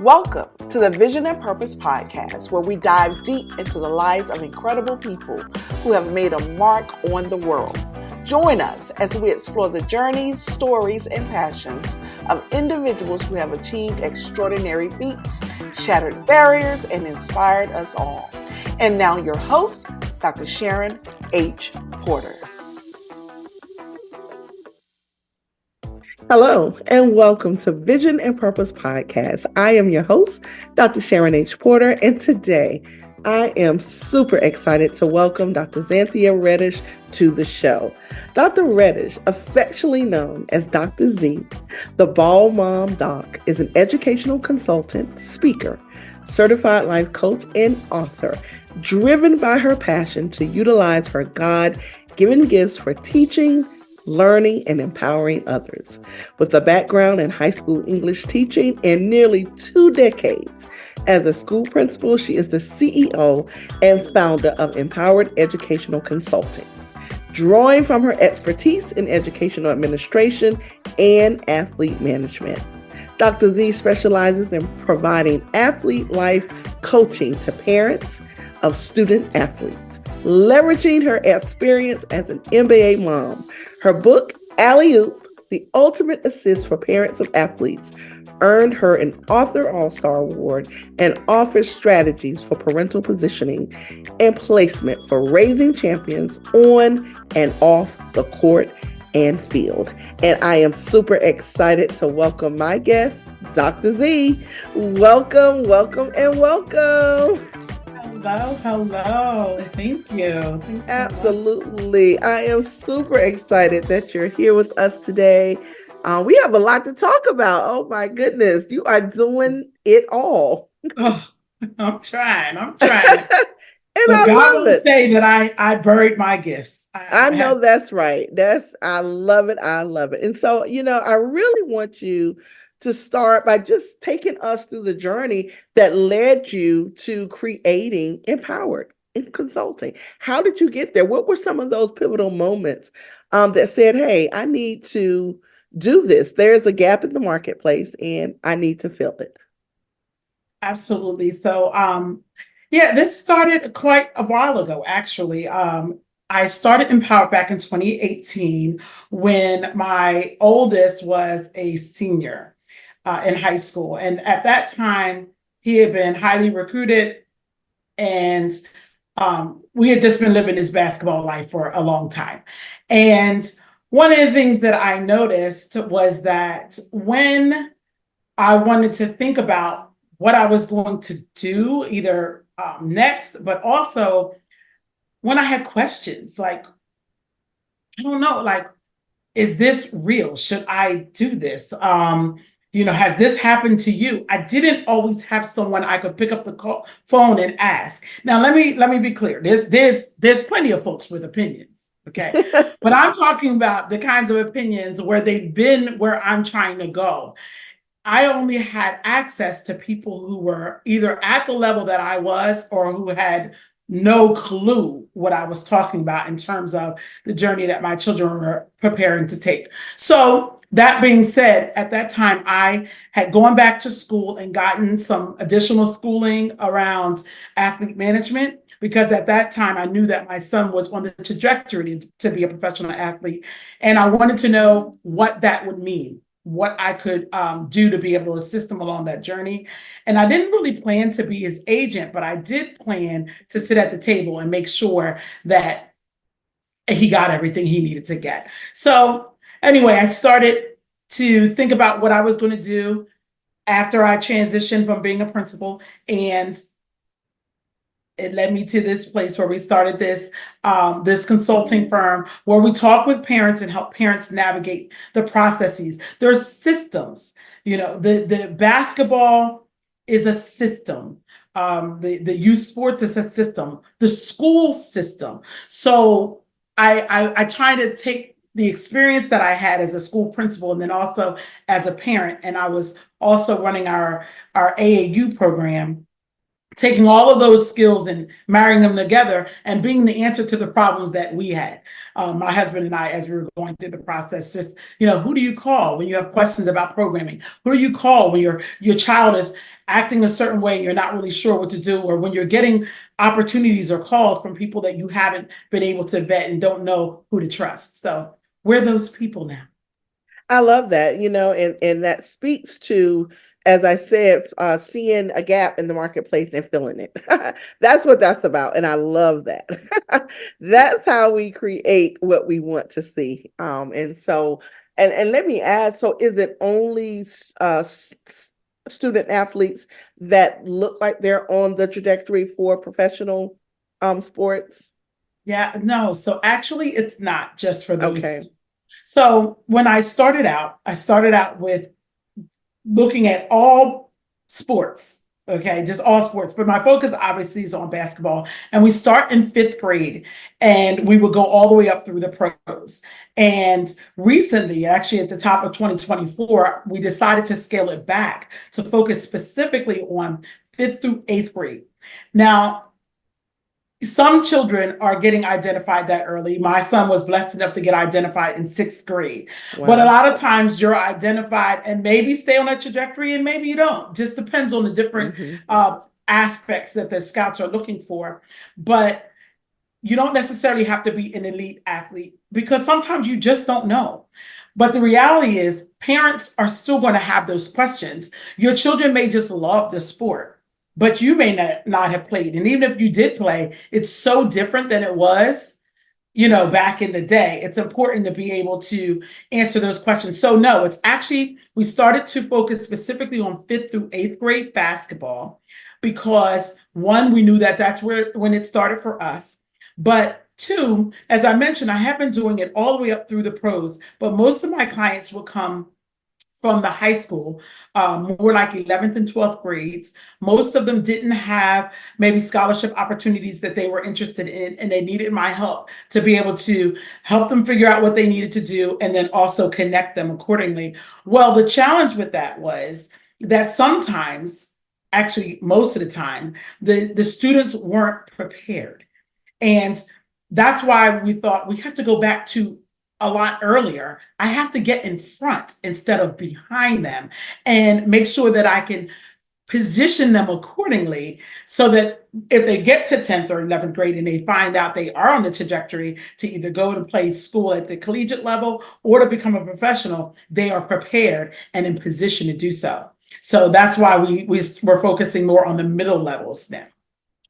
Welcome to the Vision and Purpose podcast, where we dive deep into the lives of incredible people who have made a mark on the world. Join us as we explore the journeys, stories, and passions of individuals who have achieved extraordinary feats, shattered barriers, and inspired us all. And now your host, Dr. Sharon H. Porter. Hello, and welcome to Vision and Purpose Podcast. I am your host, Dr. Sharon H. Porter, and today I am super excited to welcome Dr. Zanthia Reddish to the show. Dr. Reddish, affectionately known as Dr. Z, the Ball Mom Doc, is an educational consultant, speaker, certified life coach, and author, driven by her passion to utilize her God-given gifts for teaching, learning, and empowering others. With a background in high school English teaching and nearly 2 decades as a school principal, she is the CEO and founder of Impoweredd Educational Consulting, drawing from her expertise in educational administration and athlete management. Dr. Z specializes in providing athlete life coaching to parents of student athletes, leveraging her experience as an NBA mom. Her book, Alley-Oop, The Ultimate Assist for Parents of Athletes, earned her an Author All-Star Award and offers strategies for parental positioning and placement for raising champions on and off the court and field. And I am super excited to welcome my guest, Dr. Z. Welcome, welcome, and welcome. Hello. Thank you. Thanks so Absolutely. Much. I am super excited that you're here with us today. We have a lot to talk about. Oh my goodness. You are doing it all. Oh, I'm trying. And I God will say that I buried my gifts. I know that's right. I love it. And so, I really want you to start by just taking us through the journey that led you to creating Impoweredd Consulting. How did you get there? What were some of those pivotal moments that said, hey, I need to do this? There's a gap in the marketplace and I need to fill it. Absolutely. So, this started quite a while ago, actually. I started Impoweredd back in 2018 when my oldest was a senior in high school. And at that time, he had been highly recruited, and we had just been living his basketball life for a long time. And one of the things that I noticed was that when I wanted to think about what I was going to do, either next, but also when I had questions, like, I don't know, like, is this real? Should I do this? Has this happened to you? I didn't always have someone I could pick up the phone and ask. Now, let me be clear. There's plenty of folks with opinions, okay? But I'm talking about the kinds of opinions where they've been where I'm trying to go. I only had access to people who were either at the level that I was or who had no clue what I was talking about in terms of the journey that my children were preparing to take. So that being said, at that time, I had gone back to school and gotten some additional schooling around athlete management, because at that time, I knew that my son was on the trajectory to be a professional athlete. And I wanted to know what that would mean, what I could do to be able to assist him along that journey. And I didn't really plan to be his agent, but I did plan to sit at the table and make sure that he got everything he needed to get. So anyway, I started to think about what I was going to do after I transitioned from being a principal, and it led me to this place where we started this consulting firm where we talk with parents and help parents navigate the processes. There's systems, the basketball is a system. The youth sports is a system, the school system. So I try to take the experience that I had as a school principal and then also as a parent, and I was also running our AAU program. taking all of those skills and marrying them together and being the answer to the problems that we had. My husband and I, as we were going through the process, just, who do you call when you have questions about programming? Who do you call when your child is acting a certain way and you're not really sure what to do, or when you're getting opportunities or calls from people that you haven't been able to vet and don't know who to trust? So we're those people now. I love that, and that speaks to, as I said, seeing a gap in the marketplace and filling it. That's what that's about. And I love that. That's how we create what we want to see. And so, and let me add, so is it only student athletes that look like they're on the trajectory for professional sports? Yeah, no. So actually, it's not just for those. Okay. So when I started out with looking at all sports, okay, just all sports. But my focus obviously is on basketball. And we start in fifth grade and we would go all the way up through the pros. And recently, actually at the top of 2024, we decided to scale it back to focus specifically on fifth through eighth grade. Now, some children are getting identified that early. My son was blessed enough to get identified in sixth grade. Wow. But a lot of times you're identified and maybe stay on that trajectory and maybe you don't. Just depends on the different aspects that the scouts are looking for. But you don't necessarily have to be an elite athlete because sometimes you just don't know. But the reality is parents are still going to have those questions. Your children may just love the sport, but you may not have played. And even if you did play, it's so different than it was, back in the day. It's important to be able to answer those questions. So no, it's actually, we started to focus specifically on fifth through eighth grade basketball because one, we knew that that's when it started for us. But two, as I mentioned, I have been doing it all the way up through the pros, but most of my clients will come from the high school, more like 11th and 12th grades. Most of them didn't have maybe scholarship opportunities that they were interested in, and they needed my help to be able to help them figure out what they needed to do and then also connect them accordingly. Well, the challenge with that was that sometimes, actually most of the time, the students weren't prepared. And that's why we thought we have to go back to a lot earlier. I have to get in front instead of behind them and make sure that I can position them accordingly so that if they get to 10th or 11th grade and they find out they are on the trajectory to either go to play school at the collegiate level or to become a professional, they are prepared and in position to do so. So that's why we're focusing more on the middle levels now.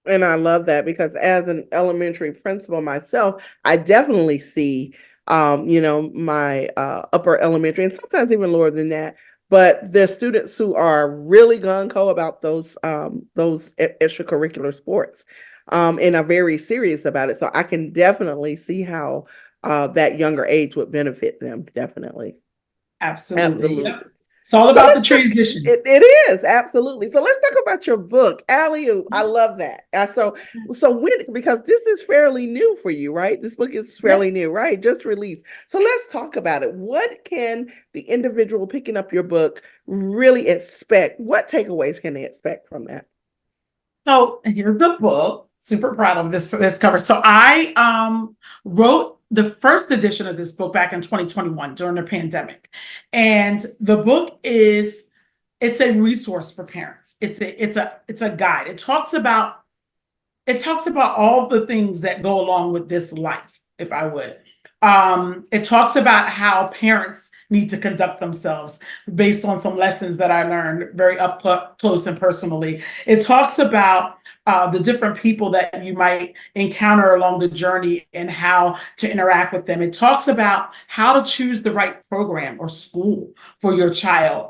And I love that because as an elementary principal myself, I definitely see my upper elementary and sometimes even lower than that. But the students who are really gung-ho about those extracurricular sports and are very serious about it. So I can definitely see how that younger age would benefit them. Definitely. Absolutely. Yep. It's all about the transition. It is, absolutely. So let's talk about your book, Alley. I love that. So when, because this is fairly new for you, right? This book is fairly new, right? Just released. So let's talk about it. What can the individual picking up your book really expect? What takeaways can they expect from that? So here's the book. Super proud of this cover. So I wrote the first edition of this book back in 2021 during the pandemic. And the book it's a resource for parents. It's a guide. It talks about all the things that go along with this life, if I would. It talks about how parents need to conduct themselves based on some lessons that I learned very up close and personally. It talks about the different people that you might encounter along the journey and how to interact with them. It talks about how to choose the right program or school for your child.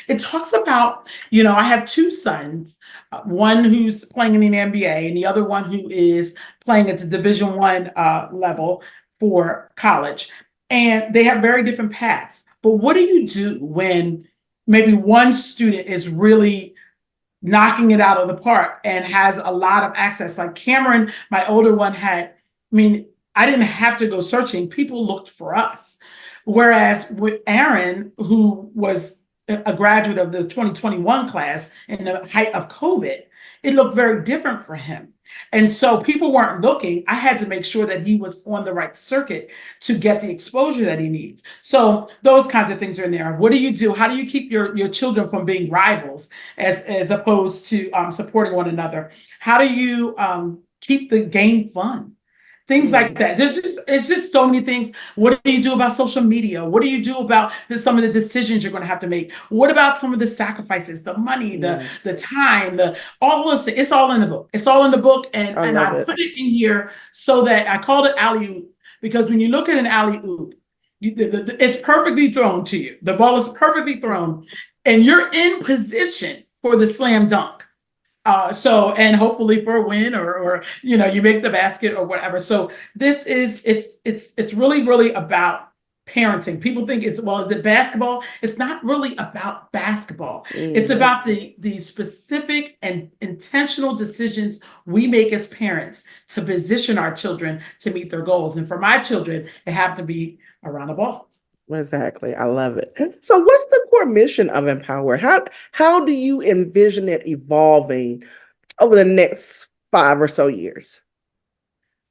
It talks about, I have two sons, one who's playing in the NBA and the other one who is playing at the Division I level for college. And they have very different paths. But what do you do when maybe one student is really knocking it out of the park and has a lot of access? Like Cameron, my older one, I didn't have to go searching. People looked for us. Whereas with Aaron, who was a graduate of the 2021 class in the height of COVID, it looked very different for him. And so people weren't looking. I had to make sure that he was on the right circuit to get the exposure that he needs. So those kinds of things are in there. What do you do? How do you keep your children from being rivals as opposed to supporting one another? How do you keep the game fun? Things like that. It's just so many things. What do you do about social media? What do you do about some of the decisions you're going to have to make? What about some of the sacrifices, the money, the time, all those things? It's all in the book. It's all in the book, and I put it in here so that I called it alley-oop, because when you look at an alley-oop, it's perfectly thrown to you. The ball is perfectly thrown, and you're in position for the slam dunk. And hopefully for a win, or you make the basket or whatever. So this is it's really, really about parenting. People think is it basketball? It's not really about basketball. It's about the specific and intentional decisions we make as parents to position our children to meet their goals. And for my children, it happened to be around the ball. Exactly. I love it. So what's the core mission of Impoweredd? How do you envision it evolving over the next 5 or so years?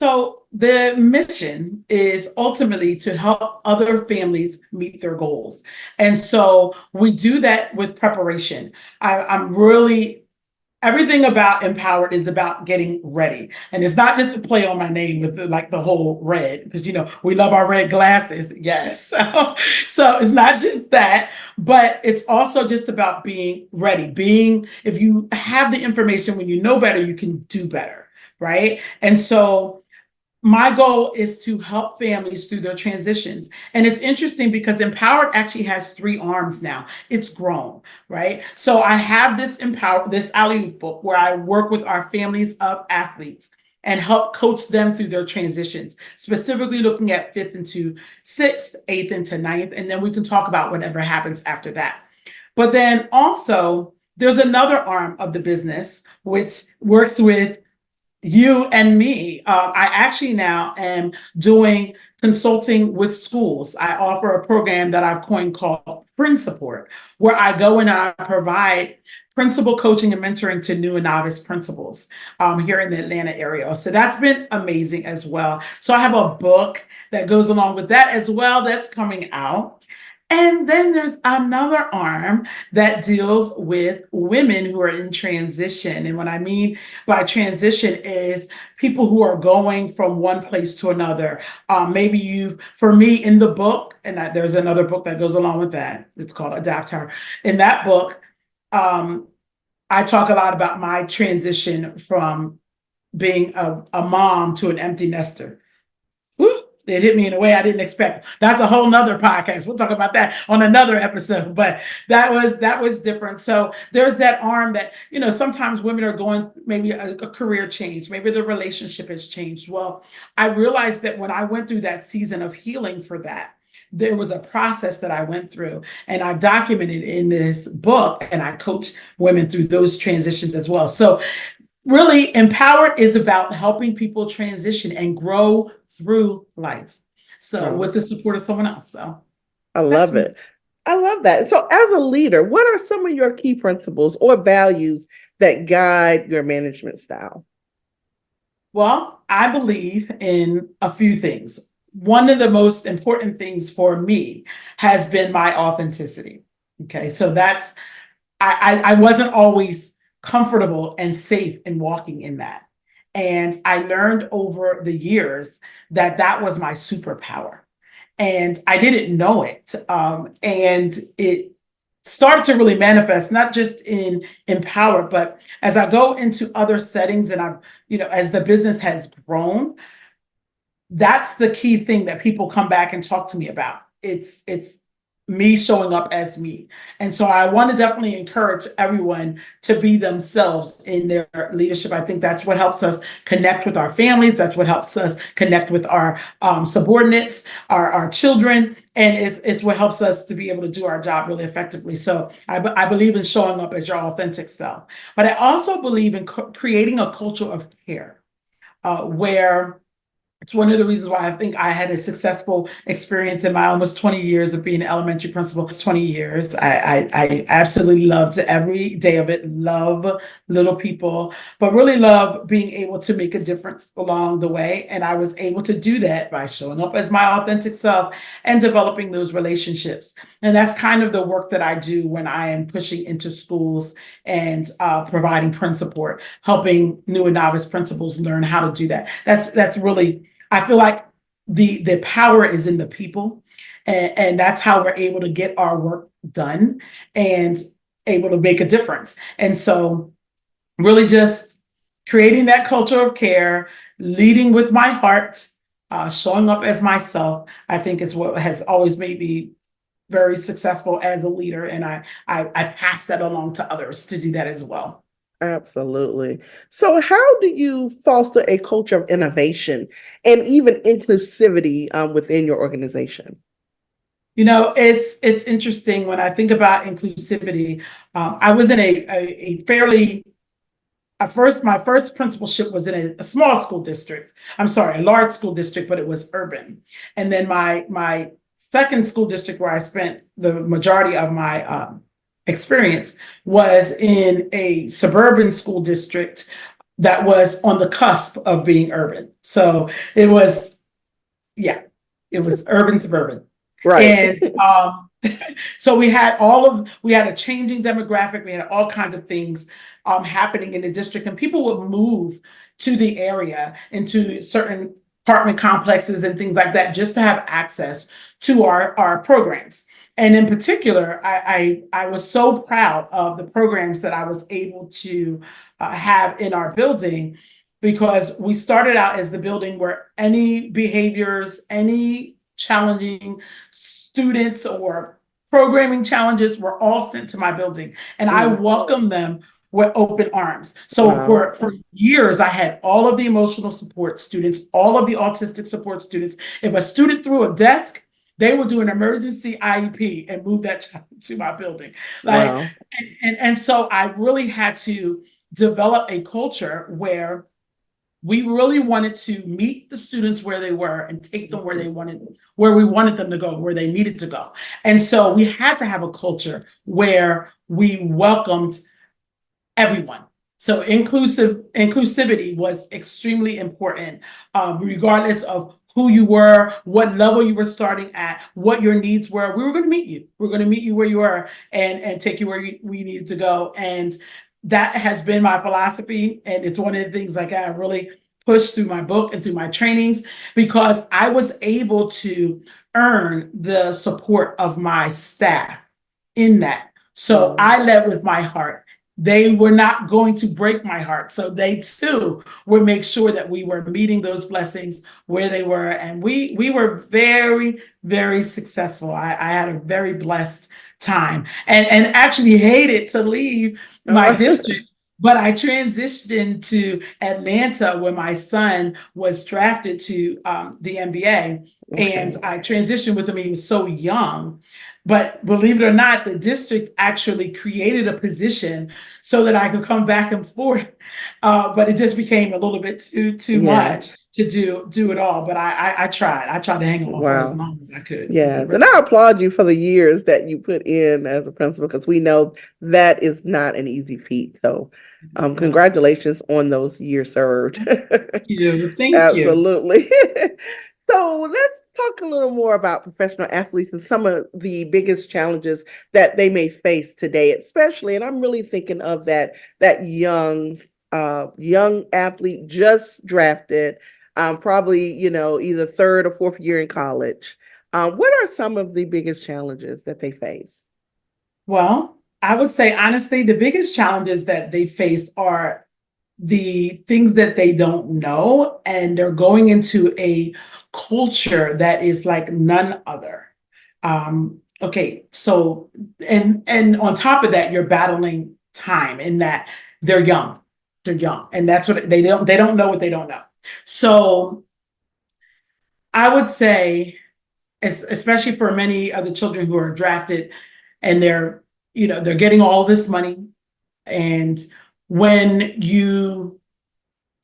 So the mission is ultimately to help other families meet their goals. And so we do that with preparation. I'm really everything about Impoweredd is about getting ready. And it's not just to play on my name with the whole red, because, we love our red glasses. Yes. So it's not just that, but it's also just about being ready. If you have the information, when you know better, you can do better. Right. And so my goal is to help families through their transitions. And it's interesting because Impoweredd actually has 3 arms now. It's grown, right? So I have this alley-oop book where I work with our families of athletes and help coach them through their transitions, specifically looking at 5th into 6th, 8th into 9th, and then we can talk about whatever happens after that. But then also there's another arm of the business which works with you and me. I actually now am doing consulting with schools. I offer a program that I've coined called Support, where I go and I provide principal coaching and mentoring to new and novice principals here in the Atlanta area. So that's been amazing as well. So I have a book that goes along with that as well that's coming out. And then there's another arm that deals with women who are in transition. And what I mean by transition is people who are going from one place to another. For me in the book, and there's another book that goes along with that. It's called Adapt Her. In that book, I talk a lot about my transition from being a mom to an empty nester. Woo! It hit me in a way I didn't expect. That's a whole nother podcast. We'll talk about that on another episode, but that was different. So there's that arm that, sometimes women are going maybe a career change, maybe the relationship has changed. Well, I realized that when I went through that season of healing for that, there was a process that I went through, and I documented in this book, and I coach women through those transitions as well. So really, Impoweredd is about helping people transition and grow through life. So with the support of someone else. So I love it. I love that. So as a leader, what are some of your key principles or values that guide your management style? Well, I believe in a few things. One of the most important things for me has been my authenticity. Okay. So I wasn't always comfortable and safe in walking in that. And I learned over the years that was my superpower. And I didn't know it. And it started to really manifest, not just in Impoweredd, but as I go into other settings and as the business has grown, that's the key thing that people come back and talk to me about. It's me showing up as me. And so I want to definitely encourage everyone to be themselves in their leadership. I think that's what helps us connect with our families. That's what helps us connect with our subordinates, our children. And it's what helps us to be able to do our job really effectively. So I believe in showing up as your authentic self. But I also believe in creating a culture of care where it's one of the reasons why I think I had a successful experience in my almost 20 years of being an elementary principal. 20 years. I absolutely loved every day of it. Love little people, but really love being able to make a difference along the way. And I was able to do that by showing up as my authentic self and developing those relationships. And that's kind of the work that I do when I am pushing into schools and providing print support, helping new and novice principals learn how to do that. That's really, I feel like the power is in the people, and that's how we're able to get our work done and able to make a difference. And so really just creating that culture of care, leading with my heart, showing up as myself, I think is what has always made me very successful as a leader. And I pass that along to others to do that as well. Absolutely. So, how do you foster a culture of innovation and even inclusivity within your organization? It's interesting when I think about inclusivity. I was in a fairly my first principalship was in a small school district. I'm sorry, a large school district, but it was urban. And then my second school district, where I spent the majority of my experience, was in a suburban school district that was on the cusp of being urban. So it was, yeah, it was urban suburban. Right. And so we had a changing demographic, we had all kinds of things happening in the district, and people would move to the area into certain apartment complexes and things like that just to have access to our programs. And in particular, I was so proud of the programs that I was able to have in our building, because we started out as the building where any behaviors, any challenging students or programming challenges were all sent to my building, and I welcomed them with open arms. So Wow. for years, I had all of the emotional support students, all of the autistic support students. If a student threw a desk, they would do an emergency IEP and move that child to my building. Like, Wow. and so I really had to develop a culture where we really wanted to meet the students where they were and take them where we wanted them to go, where they needed to go. And so we had to have a culture where we welcomed everyone. So inclusivity was extremely important, regardless of who you were, what level you were starting at, what your needs were. We were going to meet you. We're going to meet you where you are and take you where we needed to go. And that has been my philosophy. And it's one of the things like I really pushed through my book and through my trainings, because I was able to earn the support of my staff in that. So I led with my heart. They were not going to break my heart. So they too would make sure that we were meeting those blessings where they were. And we were very, very successful. I had a very blessed time, and actually hated to leave my district. But I transitioned to Atlanta when my son was drafted to the NBA. And I transitioned with him. He was so young. But believe it or not, the district actually created a position so that I could come back and forth. But it just became a little bit too much to do it all. But I tried. I tried to hang on for as long as I could. Yeah. And I applaud you for the years that you put in as a principal, because we know that is not an easy feat. So congratulations on those years served. Thank you. Thank you. Absolutely. So let's talk a little more about professional athletes and some of the biggest challenges that they may face today, especially, and I'm really thinking of that young athlete just drafted, probably, either third or fourth year in college. What are some of the biggest challenges that they face? Well, I would say honestly, the biggest challenges that they face are the things that they don't know, and they're going into a culture that is like none other. Okay, so and on top of that, you're battling time in that they're young. They're young, and that's what they don't know what they don't know. So I would say, especially for many of the children who are drafted, and they're getting all this money, and when you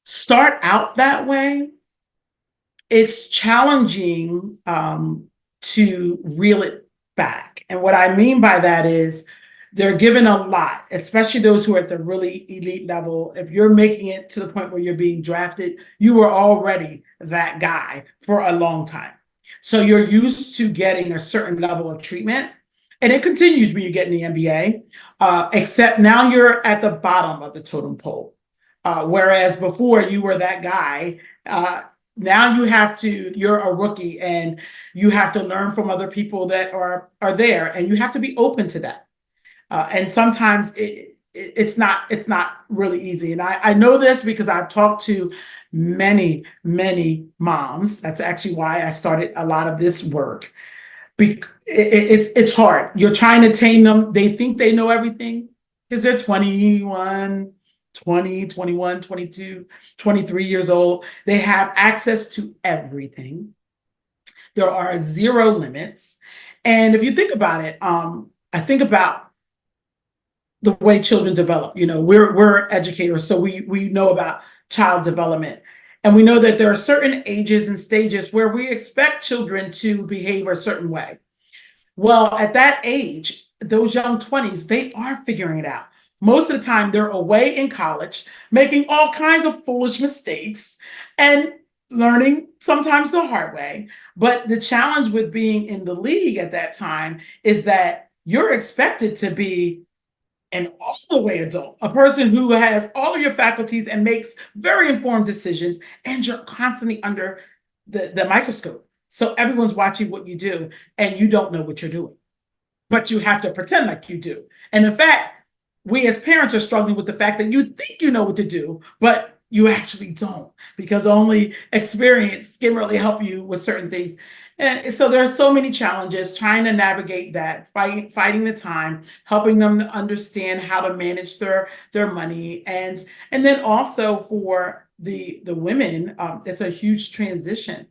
start out that way, it's challenging to reel it back. And what I mean by that is They're given a lot, especially those who are at the really elite level. If you're making it to the point where you're being drafted, you were already that guy for a long time. So you're used to getting a certain level of treatment. And it continues when you get in the NBA, except now you're at the bottom of the totem pole. Whereas before you were that guy, now you're a rookie and you have to learn from other people that are there, and you have to be open to that. And sometimes it's not really easy. And I know this because I've talked to many, many moms. That's actually why I started a lot of this work. It's hard. You're trying to tame them. They think they know everything because they're 21, 20, 21, 22, 23 years old. They have access to everything. There are zero limits. And if you think about it, I think about the way children develop. We're educators, so we know about child development. And we know that there are certain ages and stages where we expect children to behave a certain way. Well, at that age, those young 20s, they are figuring it out. Most of the time, they're away in college, making all kinds of foolish mistakes and learning sometimes the hard way. But the challenge with being in the league at that time is that you're expected to be an all the way adult, a person who has all of your faculties and makes very informed decisions, and you're constantly under the microscope. So everyone's watching what you do and you don't know what you're doing, but you have to pretend like you do. And in fact, we as parents are struggling with the fact that you think you know what to do, but you actually don't, because only experience can really help you with certain things. And so there are so many challenges trying to navigate that, fighting the time, helping them to understand how to manage their money. And then also for the women, it's a huge transition.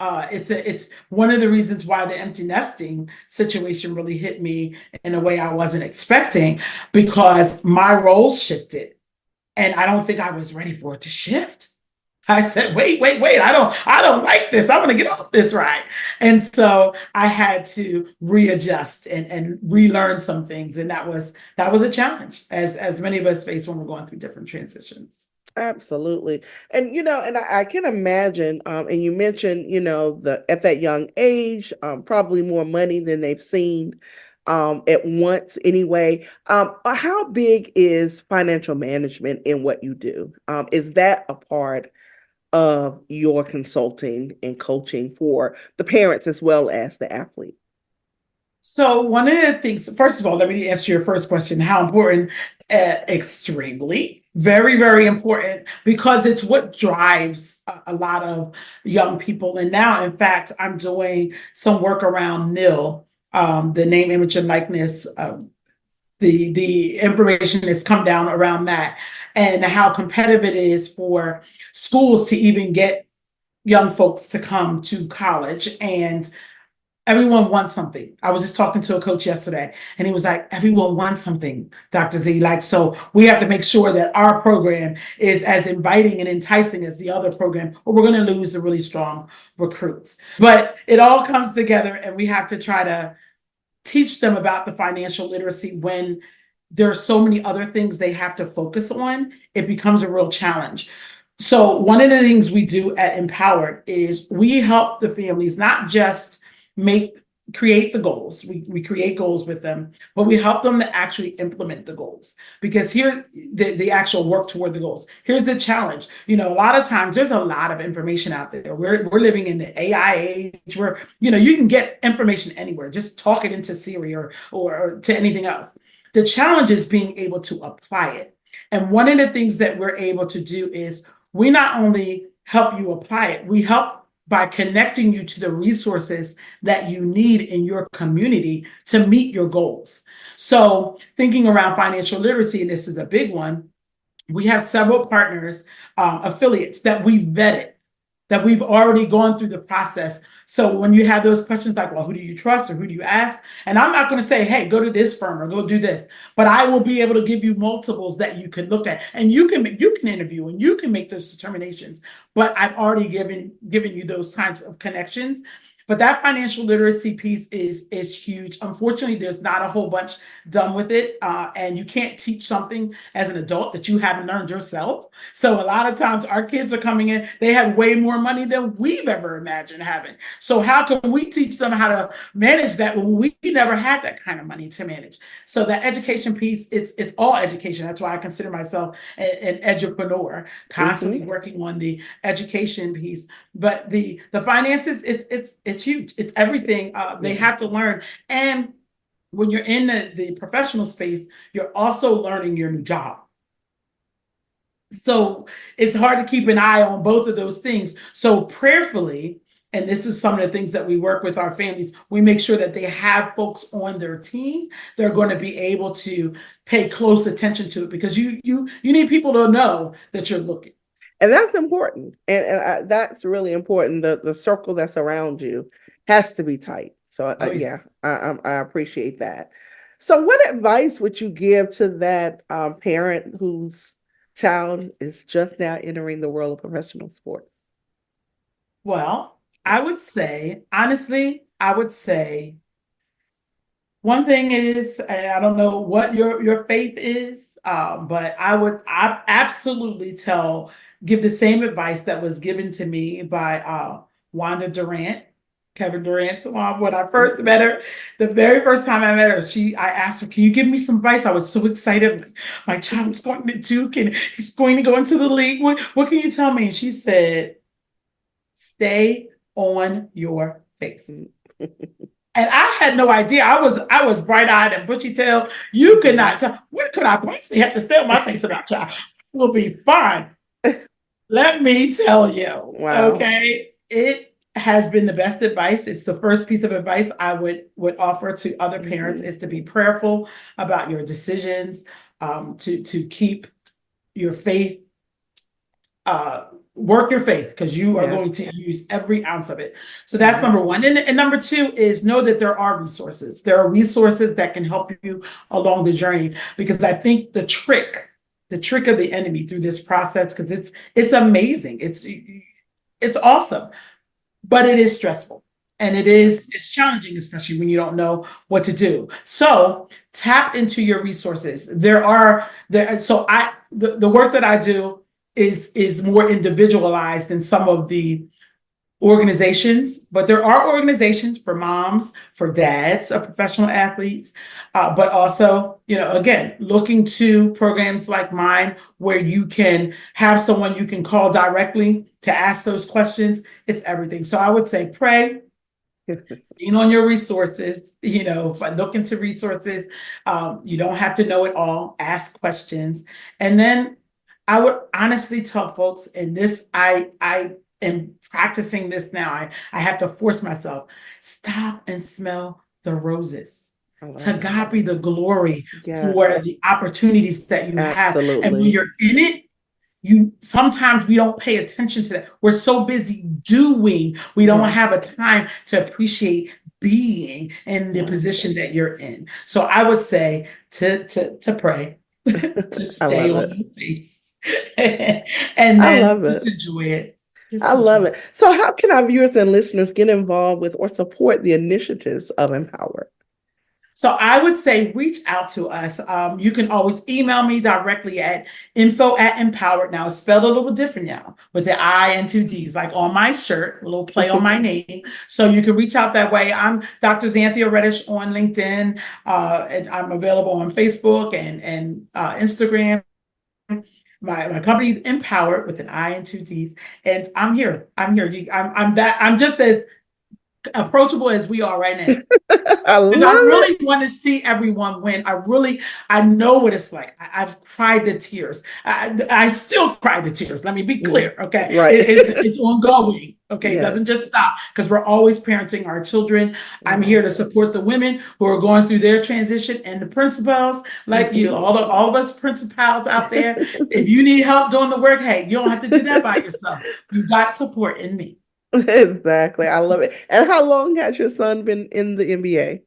It's one of the reasons why the empty nesting situation really hit me in a way I wasn't expecting, because my roles shifted and I don't think I was ready for it to shift. I said, wait, I don't like this. I'm going to get off this ride. And so I had to readjust and relearn some things. And that was a challenge, as many of us face when we're going through different transitions. Absolutely. And, and I can imagine, and you mentioned, at that young age, probably more money than they've seen at once anyway. How big is financial management in what you do? Is that a part of your consulting and coaching for the parents as well as the athlete? So one of the things, first of all, let me answer your first question. How important? Extremely, very, very important, because it's what drives a lot of young people. And now, in fact, I'm doing some work around NIL, the name, image, and likeness. The information has come down around that, and how competitive it is for schools to even get young folks to come to college. And everyone wants something. I was just talking to a coach yesterday, and he was like, everyone wants something, Dr. Z. Like, so we have to make sure that our program is as inviting and enticing as the other program, or we're going to lose the really strong recruits. But it all comes together, and we have to try to teach them about the financial literacy. When there are so many other things they have to focus on, it becomes a real challenge. So one of the things we do at Impoweredd is we help the families not just create the goals. We create goals with them, but we help them to actually implement the goals, because here the actual work toward the goals. Here's the challenge. A lot of times there's a lot of information out there. We're living in the AI age where, you can get information anywhere. Just talk it into Siri or to anything else. The challenge is being able to apply it. And one of the things that we're able to do is we not only help you apply it, we help by connecting you to the resources that you need in your community to meet your goals. So thinking around financial literacy, and this is a big one, we have several partners, affiliates that we've vetted, that we've already gone through the process. So when you have those questions like, well, who do you trust or who do you ask? And I'm not going to say, hey, go to this firm or go do this, but I will be able to give you multiples that you can look at, and you can interview and you can make those determinations. But I've already given you those types of connections. But that financial literacy piece is huge. Unfortunately, there's not a whole bunch done with it, and you can't teach something as an adult that you haven't learned yourself. So a lot of times our kids are coming in, they have way more money than we've ever imagined having. So how can we teach them how to manage that when we never had that kind of money to manage? So that education piece, it's all education. That's why I consider myself an edupreneur, constantly working on the education piece. But the finances, it's huge. It's everything. They have to learn. And when you're in the professional space, you're also learning your new job. So it's hard to keep an eye on both of those things. So prayerfully, and this is some of the things that we work with our families, we make sure that they have folks on their team. They're going to be able to pay close attention to it, because you need people to know that you're looking. And that's important. And that's really important. The circle that's around you has to be tight. So yes. I appreciate that. So what advice would you give to that parent whose child is just now entering the world of professional sports? Well, I would say, honestly, one thing is, I don't know what your faith is, but I absolutely give the same advice that was given to me by Wanda Durant, Kevin Durant's mom. When I first met her, the very first time I met her, I asked her, "Can you give me some advice?" I was so excited. My child's going to Duke and he's going to go into the league. What can you tell me? And she said, "Stay on your face." And I had no idea. I was bright-eyed and bushy-tailed. You could not tell. What could I possibly have to stay on my face about, child? We'll be fine. Let me tell you. Wow. Okay. It has been the best advice. It's the first piece of advice I would offer to other parents, is to be prayerful about your decisions, to keep your faith, work your faith, because you are going to use every ounce of it. So that's number one. And number two is know that there are resources. There are resources that can help you along the journey, because I think the trick of the enemy through this process, because it's amazing. It's awesome, but it is stressful. And it's challenging, especially when you don't know what to do. So tap into your resources. The work that I do is more individualized than some of the organizations, but there are organizations for moms, for dads of professional athletes, but also, again, looking to programs like mine, where you can have someone you can call directly to ask those questions. It's everything. So I would say pray, lean on your resources, look into resources. You don't have to know it all, ask questions. And then I would honestly tell folks, and this, I am practicing this now. I have to force myself, stop and smell the roses. To God be the glory for the opportunities that you have. And when you're in it, sometimes we don't pay attention to that. We're so busy doing, we don't have a time to appreciate being in the position that you're in. So I would say to pray, to stay on your face. And then just enjoy it. I love it. So how can our viewers and listeners get involved with or support the initiatives of Impoweredd? So I would say reach out to us. You can always email me directly at info@impoweredd. Now, it's spelled a little different now, with the I and 2 Ds, like on my shirt, a little play on my name. So you can reach out that way. I'm Dr. Zanthia Reddish on LinkedIn, and I'm available on Facebook and Instagram. My company is Impoweredd, with an I and 2 Ds, and I'm here. I'm just as approachable as we are right now. I really want to see everyone win. I know what it's like. I've cried the tears. I still cry the tears. Let me be clear. Okay. Right. It's ongoing. Okay. It doesn't just stop, because we're always parenting our children. I'm here to support the women who are going through their transition, and the principals, like all of us principals out there. If you need help doing the work, hey, you don't have to do that by yourself. You got support in me. Exactly. I love it. And how long has your son been in the NBA?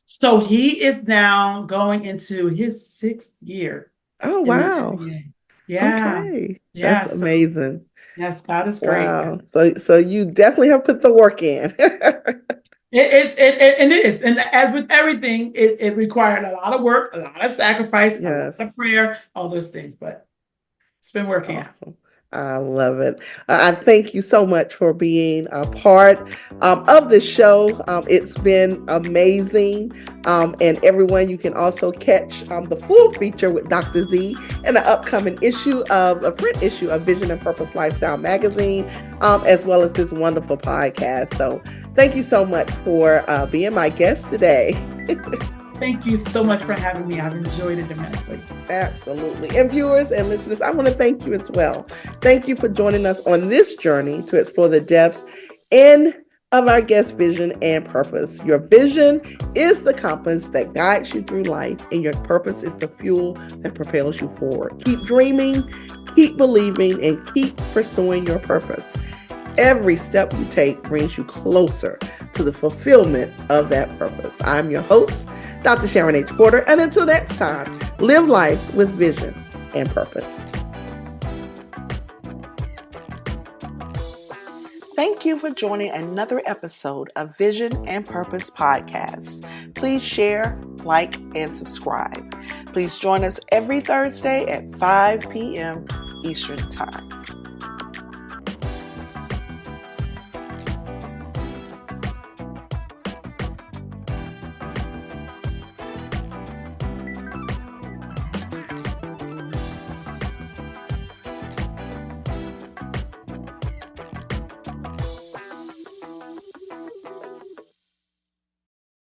So he is now going into his 6th year. Oh, wow. Yeah. Okay. That's amazing. Yes, God is great. Wow. So you definitely have put the work in. And it is. And as with everything, it required a lot of work, a lot of sacrifice, a lot Yes. of prayer, all those things. But it's been working out. Awesome. I love it. I thank you so much for being a part of the show. It's been amazing. And everyone, you can also catch the full feature with Dr. Z in an upcoming issue of a print issue of Vision and Purpose Lifestyle magazine, as well as this wonderful podcast. So thank you so much for being my guest today. Thank you so much for having me. I've enjoyed it immensely. Absolutely. And viewers and listeners, I want to thank you as well. Thank you for joining us on this journey to explore the depths of our guest vision and purpose. Your vision is the compass that guides you through life, and your purpose is the fuel that propels you forward. Keep dreaming, keep believing, and keep pursuing your purpose. Every step you take brings you closer to the fulfillment of that purpose. I'm your host, Dr. Sharon H. Porter, and until next time, live life with vision and purpose. Thank you for joining another episode of Vision and Purpose Podcast. Please share, like, and subscribe. Please join us every Thursday at 5 p.m. Eastern Time.